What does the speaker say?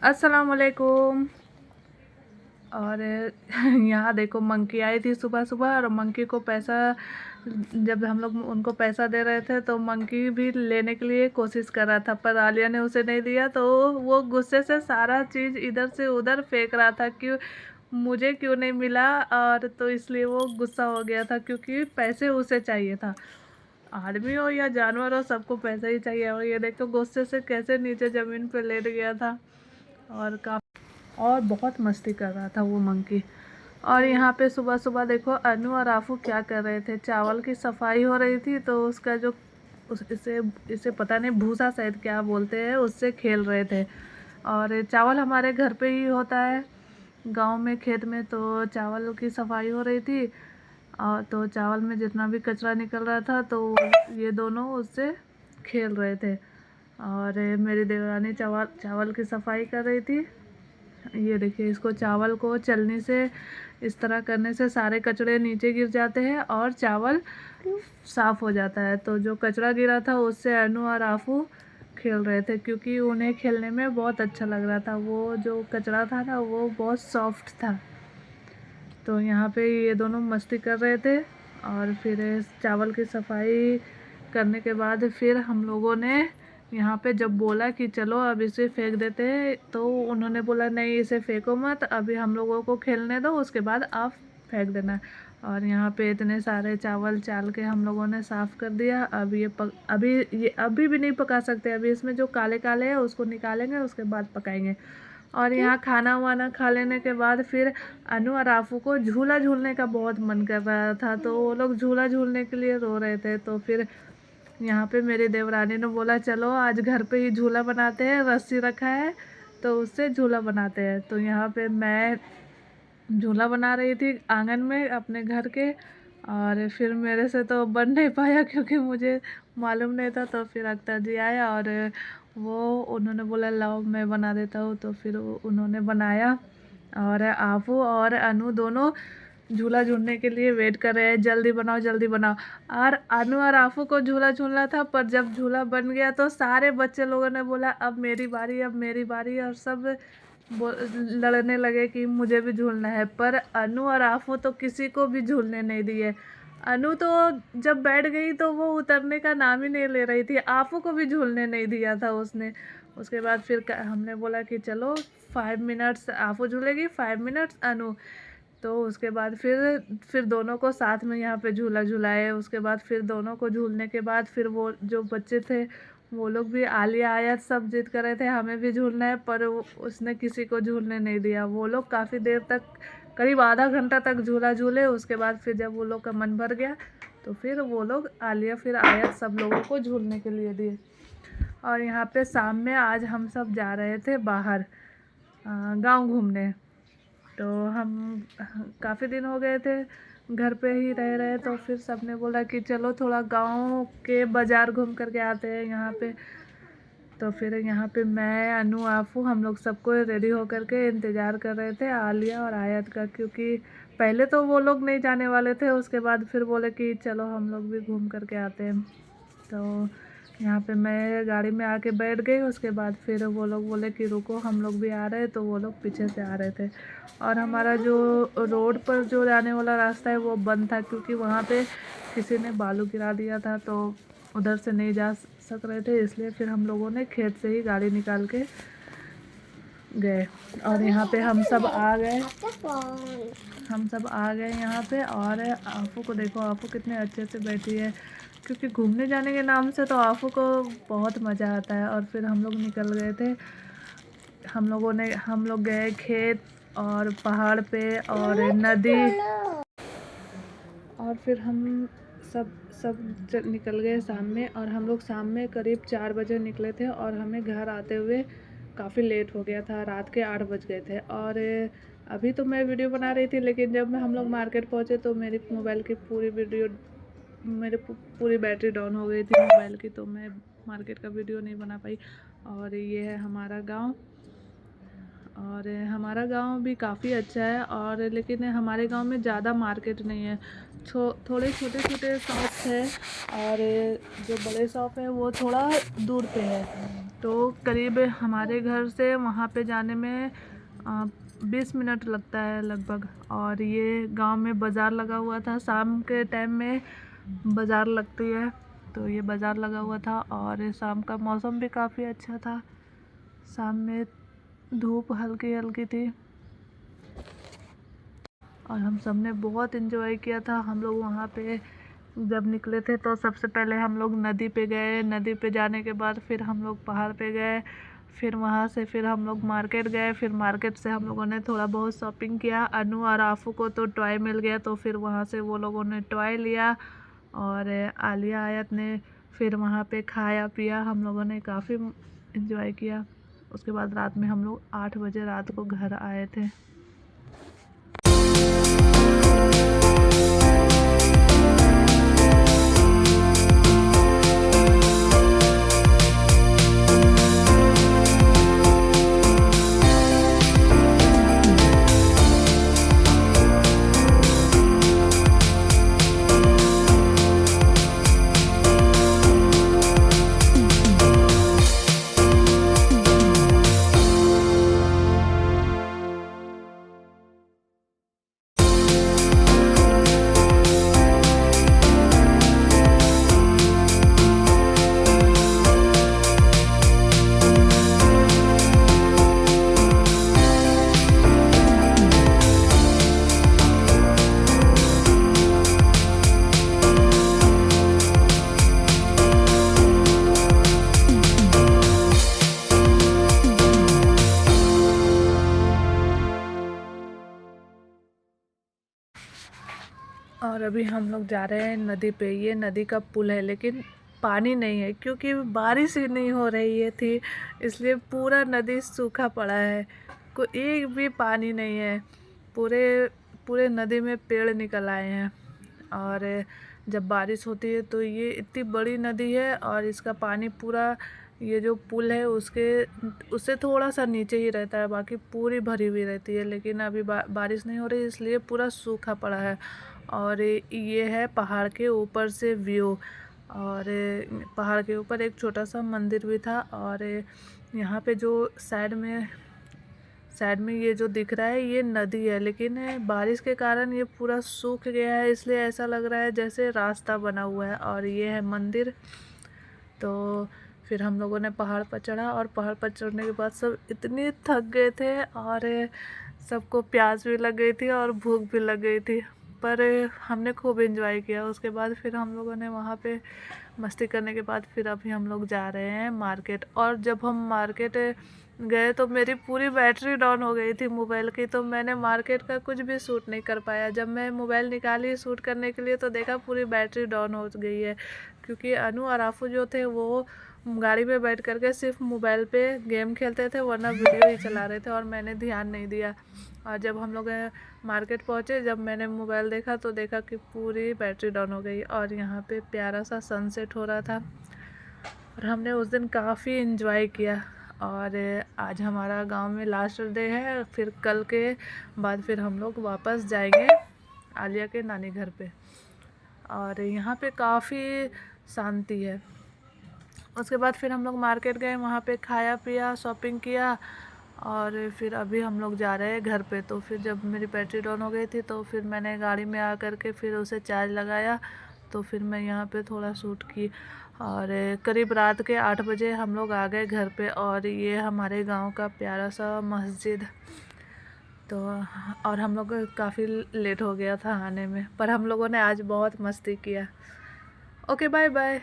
अस्सलाम वालेकुम। और यहाँ देखो मंकी आई थी सुबह सुबह, और मंकी को पैसा, जब हम लोग उनको पैसा दे रहे थे तो मंकी भी लेने के लिए कोशिश कर रहा था, पर आलिया ने उसे नहीं दिया। तो वो गुस्से से सारा चीज़ इधर से उधर फेंक रहा था, क्यों मुझे क्यों नहीं मिला। और तो इसलिए वो गुस्सा हो गया था, क्योंकि पैसे उसे चाहिए था। आदमी हो या जानवर हो, सबको पैसा ही चाहिए। और ये देखो गुस्से से कैसे नीचे ज़मीन पर लेट गया था, और बहुत मस्ती कर रहा था वो मंकी। और यहाँ पे सुबह सुबह देखो अनु और आफू क्या कर रहे थे, चावल की सफाई हो रही थी, तो उसका जो इसे इसे पता नहीं भूसा शायद क्या बोलते हैं, उससे खेल रहे थे। और चावल हमारे घर पे ही होता है, गांव में खेत में, तो चावल की सफाई हो रही थी। और तो चावल में जितना भी कचरा निकल रहा था, तो ये दोनों उससे खेल रहे थे। और मेरी देवरानी चावल की सफाई कर रही थी। ये देखिए, इसको चावल को चलनी से, इस तरह करने से सारे कचरे नीचे गिर जाते हैं और चावल साफ़ हो जाता है। तो जो कचरा गिरा था उससे अनु और आफू खेल रहे थे, क्योंकि उन्हें खेलने में बहुत अच्छा लग रहा था। वो जो कचरा था ना, वो बहुत सॉफ्ट था। तो यहाँ पे ये दोनों मस्ती कर रहे थे। और फिर चावल की सफाई करने के बाद फिर हम लोगों ने यहाँ पे जब बोला कि चलो अब इसे फेंक देते हैं, तो उन्होंने बोला नहीं, इसे फेंको मत, अभी हम लोगों को खेलने दो, उसके बाद आप फेंक देना। और यहाँ पे इतने सारे चावल चाल के हम लोगों ने साफ़ कर दिया। अब ये अभी भी नहीं पका सकते, अभी इसमें जो काले काले है उसको निकालेंगे, उसके बाद पकाएंगे। और यहाँ खाना वाना खा लेने के बाद फिर अनु और आफू को झूला झूलने का बहुत मन कर रहा था, तो वो लोग झूला झूलने के लिए रो रहे थे। तो फिर यहाँ पे मेरी देवरानी ने बोला चलो आज घर पे ही झूला बनाते हैं, रस्सी रखा है तो उससे झूला बनाते हैं। तो यहाँ पे मैं झूला बना रही थी आंगन में अपने घर के, और फिर मेरे से तो बन नहीं पाया, क्योंकि मुझे मालूम नहीं था। तो फिर अख्तर जी आया और उन्होंने बोला लाओ मैं बना देता हूँ, तो फिर उन्होंने बनाया। और आफू और अनु दोनों झूला झूलने के लिए वेट कर रहे हैं, जल्दी बनाओ जल्दी बनाओ। और अनु और आफू को झूला झूलना था, पर जब झूला बन गया तो सारे बच्चे लोगों ने बोला अब मेरी बारी, अब मेरी बारी, और सब लड़ने लगे कि मुझे भी झूलना है। पर अनु और आफू तो किसी को भी झूलने नहीं दिए। अनु तो जब बैठ गई तो वो उतरने का नाम ही नहीं ले रही थी, आफू को भी झूलने नहीं दिया था उसने। उसके बाद फिर हमने बोला कि चलो 5 मिनट्स आफू झूलेगी, 5 मिनट्स अनु। तो उसके बाद फिर दोनों को साथ में यहाँ पे झूला झुलाए। उसके बाद फिर दोनों को झूलने के बाद फिर वो जो बच्चे थे वो लोग भी, आलिया आयत सब जिद कर रहे थे हमें भी झूलना है, पर उसने किसी को झूलने नहीं दिया। वो लोग काफ़ी देर तक, करीब आधा घंटा तक झूला झूले। उसके बाद फिर जब वो लोग का मन भर गया तो फिर वो लोग, आलिया फिर आयत सब लोगों को झूलने के लिए दिए। और यहाँ पे शाम में आज हम सब जा रहे थे बाहर गांव घूमने। तो हम काफ़ी दिन हो गए थे घर पे ही रह रहे, तो फिर सबने बोला कि चलो थोड़ा गांव के बाज़ार घूम करके आते हैं यहाँ पे। तो फिर यहाँ पे मैं अनु आफू हम लोग सबको रेडी होकर के इंतज़ार कर रहे थे आलिया और आयत का, क्योंकि पहले तो वो लोग नहीं जाने वाले थे, उसके बाद फिर बोले कि चलो हम लोग भी घूम करके आते हैं। तो यहाँ पे मैं गाड़ी में आके बैठ गई। उसके बाद फिर वो लोग बोले कि रुको हम लोग भी आ रहे हैं, तो वो लोग पीछे से आ रहे थे। और हमारा जो रोड पर जो जाने वाला रास्ता है वो बंद था, क्योंकि वहाँ पे किसी ने बालू गिरा दिया था, तो उधर से नहीं जा सक रहे थे। इसलिए फिर हम लोगों ने खेत से ही गाड़ी निकाल के गए। और यहाँ पे हम सब आ गए यहाँ पे। और आफू को देखो, आफू कितने अच्छे से बैठी है, क्योंकि घूमने जाने के नाम से तो आफू को बहुत मज़ा आता है। और फिर हम लोग निकल गए थे, हम लोग गए खेत और पहाड़ पे और नदी। और फिर हम सब निकल गए शाम में। और हम लोग शाम में करीब 4 बजे निकले थे, और हमें घर आते हुए काफ़ी लेट हो गया था, रात के 8 बज गए थे। और अभी तो मैं वीडियो बना रही थी, लेकिन जब हम लोग मार्केट पहुँचे तो मेरी मोबाइल की पूरी बैटरी डाउन हो गई थी मोबाइल की, तो मैं मार्केट का वीडियो नहीं बना पाई। और ये है हमारा गांव, और हमारा गांव भी काफ़ी अच्छा है। और लेकिन हमारे गांव में ज़्यादा मार्केट नहीं है, थोड़े छोटे छोटे शॉप्स है, और जो बड़े शॉप है वो थोड़ा दूर पे है। तो करीब हमारे घर से वहाँ पे जाने में 20 मिनट लगता है लगभग। और ये गांव में बाज़ार लगा हुआ था, शाम के टाइम में बाज़ार लगती है, तो ये बाज़ार लगा हुआ था। और शाम का मौसम भी काफ़ी अच्छा था, शाम में धूप हल्की हल्की थी और हम सब ने बहुत इन्जॉय किया था। हम लोग वहाँ पे जब निकले थे तो सबसे पहले हम लोग नदी पे गए, नदी पे जाने के बाद फिर हम लोग पहाड़ पे गए, फिर वहाँ से फिर हम लोग मार्केट गए, फिर मार्केट से हम लोगों ने थोड़ा बहुत शॉपिंग किया। अनु और आफू को तो टॉय मिल गया, तो फिर वहाँ से वो लोगों ने टॉय लिया। और आलिया आयत ने फिर वहाँ पे खाया पिया, हम लोगों ने काफ़ी इन्जॉय किया। उसके बाद रात में हम लोग 8 बजे रात को घर आए थे। और अभी हम लोग जा रहे हैं नदी पे। ये नदी का पुल है लेकिन पानी नहीं है क्योंकि बारिश ही नहीं हो रही है थी, इसलिए पूरा नदी सूखा पड़ा है, कोई एक भी पानी नहीं है। पूरे पूरे नदी में पेड़ निकल आए हैं। और जब बारिश होती है तो ये इतनी बड़ी नदी है और इसका पानी पूरा, ये जो पुल है उससे थोड़ा सा नीचे ही रहता है, बाकी पूरी भरी हुई रहती है। लेकिन अभी बारिश नहीं हो रही इसलिए पूरा सूखा पड़ा है। और ये है पहाड़ के ऊपर से व्यू। और पहाड़ के ऊपर एक छोटा सा मंदिर भी था। और यहाँ पे जो साइड में ये जो दिख रहा है ये नदी है, लेकिन बारिश के कारण ये पूरा सूख गया है, इसलिए ऐसा लग रहा है जैसे रास्ता बना हुआ है। और ये है मंदिर। तो फिर हम लोगों ने पहाड़ पर चढ़ा और पहाड़ पर चढ़ने के बाद सब इतने थक गए थे और सबको प्यास भी लग गई थी और भूख भी लग गई थी, पर हमने खूब एंजॉय किया। उसके बाद फिर हम लोगों ने वहाँ पे मस्ती करने के बाद फिर अभी हम लोग जा रहे हैं मार्केट। और जब हम मार्केट गए तो मेरी पूरी बैटरी डाउन हो गई थी मोबाइल की, तो मैंने मार्केट का कुछ भी शूट नहीं कर पाया। जब मैं मोबाइल निकाली शूट करने के लिए तो देखा पूरी बैटरी डाउन हो गई है, क्योंकि अनु और आफू जो थे वो गाड़ी में बैठ करके सिर्फ मोबाइल पे गेम खेलते थे, वरना वीडियो ही चला रहे थे और मैंने ध्यान नहीं दिया। और जब हम लोग मार्केट पहुँचे, जब मैंने मोबाइल देखा तो देखा कि पूरी बैटरी डाउन हो गई। और यहाँ पे प्यारा सा सनसेट हो रहा था और हमने उस दिन काफ़ी इन्जॉय किया। और आज हमारा गांव में लास्ट डे है, फिर कल के बाद फिर हम लोग वापस जाएंगे आलिया के नानी घर पे। और यहाँ पे काफ़ी शांति है। उसके बाद फिर हम लोग मार्केट गए, वहाँ पे खाया पिया शॉपिंग किया और फिर अभी हम लोग जा रहे हैं घर पे। तो फिर जब मेरी बैटरी डाउन हो गई थी तो फिर मैंने गाड़ी में आ कर के फिर उसे चार्ज लगाया, तो फिर मैं यहाँ पे थोड़ा शूट की। और करीब रात के 8 बजे हम लोग आ गए घर पे। और ये हमारे गांव का प्यारा सा मस्जिद। तो और हम लोग काफ़ी लेट हो गया था आने में, पर हम लोगों ने आज बहुत मस्ती किया। Okay, bye bye.